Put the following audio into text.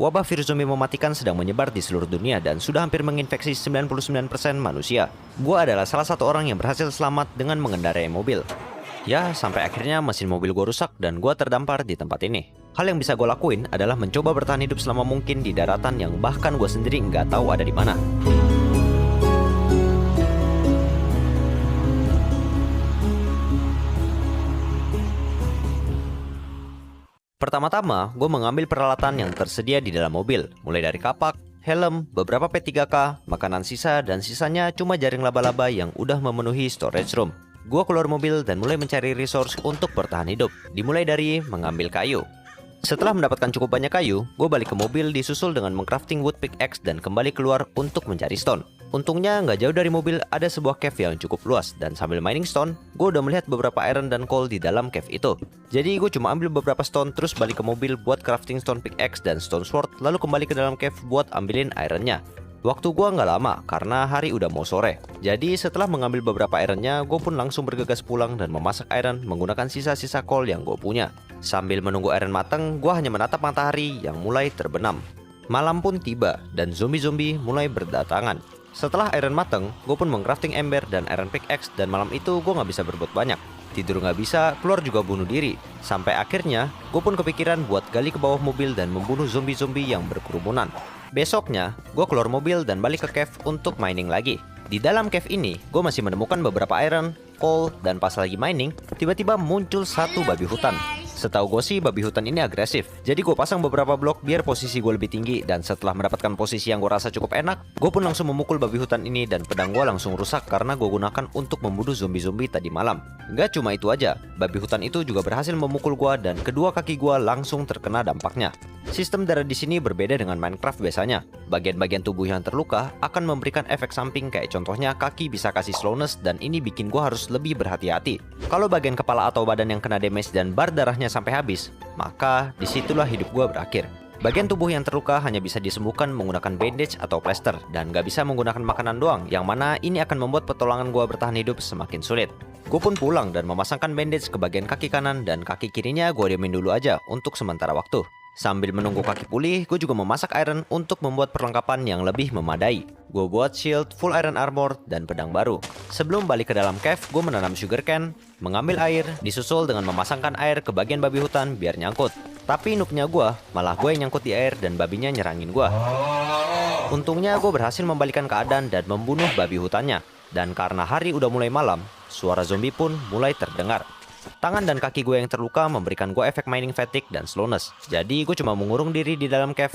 Wabah virus zombie mematikan sedang menyebar di seluruh dunia dan sudah hampir menginfeksi 99% manusia. Gua adalah salah satu orang yang berhasil selamat dengan mengendarai mobil. Ya, sampai akhirnya mesin mobil gua rusak dan gua terdampar di tempat ini. Hal yang bisa gua lakuin adalah mencoba bertahan hidup selama mungkin di daratan yang bahkan gua sendiri nggak tahu ada di mana. Pertama-tama, gue mengambil peralatan yang tersedia di dalam mobil, mulai dari kapak, helm, beberapa P3K, makanan sisa, dan sisanya cuma jaring laba-laba yang udah memenuhi storage room. Gue keluar mobil dan mulai mencari resource untuk bertahan hidup, dimulai dari mengambil kayu. Setelah mendapatkan cukup banyak kayu, gue balik ke mobil disusul dengan mengcrafting wood pickaxe dan kembali keluar untuk mencari stone. Untungnya nggak jauh dari mobil ada sebuah cave yang cukup luas dan sambil mining stone, gue udah melihat beberapa iron dan coal di dalam cave itu. Jadi gue cuma ambil beberapa stone terus balik ke mobil buat crafting stone pickaxe dan stone sword, lalu kembali ke dalam cave buat ambilin ironnya. Waktu gua nggak lama karena hari udah mau sore. Jadi setelah mengambil beberapa ironnya, gue pun langsung bergegas pulang dan memasak iron menggunakan sisa-sisa coal yang gue punya. Sambil menunggu iron matang, gue hanya menatap matahari yang mulai terbenam. Malam pun tiba dan zombie-zombie mulai berdatangan. Setelah iron matang, gue pun mengcrafting ember dan iron pickaxe dan malam itu gue nggak bisa berbuat banyak. Tidur nggak bisa, keluar juga bunuh diri. Sampai akhirnya, gue pun kepikiran buat gali ke bawah mobil dan membunuh zombie-zombie yang berkerumunan. Besoknya, gue keluar mobil dan balik ke cave untuk mining lagi. Di dalam cave ini, gue masih menemukan beberapa iron, coal, dan pas lagi mining, tiba-tiba muncul satu babi hutan. Setahu gue sih babi hutan ini agresif, jadi gue pasang beberapa blok biar posisi gue lebih tinggi. Dan setelah mendapatkan posisi yang gue rasa cukup enak, gue pun langsung memukul babi hutan ini dan pedang gue langsung rusak karena gue gunakan untuk membunuh zombie-zombie tadi malam. Gak cuma itu aja, babi hutan itu juga berhasil memukul gue dan kedua kaki gue langsung terkena dampaknya. Sistem darah di sini berbeda dengan Minecraft biasanya. Bagian-bagian tubuh yang terluka akan memberikan efek samping, kayak contohnya kaki bisa kasih slowness dan ini bikin gue harus lebih berhati-hati. Kalau bagian kepala atau badan yang kena damage dan bar darahnya sampai habis, maka disitulah hidup gue berakhir. Bagian tubuh yang terluka hanya bisa disembuhkan menggunakan bandage atau plaster dan gak bisa menggunakan makanan doang, yang mana ini akan membuat petualangan gue bertahan hidup semakin sulit. Gue pun pulang dan memasangkan bandage ke bagian kaki kanan dan kaki kirinya gue diamin dulu aja untuk sementara waktu. Sambil menunggu kaki pulih, gue juga memasak iron untuk membuat perlengkapan yang lebih memadai. Gue buat shield, full iron armor, dan pedang baru. Sebelum balik ke dalam cave, gue menanam sugarcane, mengambil air, disusul dengan memasangkan air ke bagian babi hutan biar nyangkut. Tapi noobnya gue, malah gue yang nyangkut di air dan babinya nyerangin gue. Untungnya gue berhasil membalikan keadaan dan membunuh babi hutannya. Dan karena hari udah mulai malam, suara zombie pun mulai terdengar. Tangan dan kaki gue yang terluka memberikan gue efek mining fatigue dan slowness. Jadi gue cuma mengurung diri di dalam cave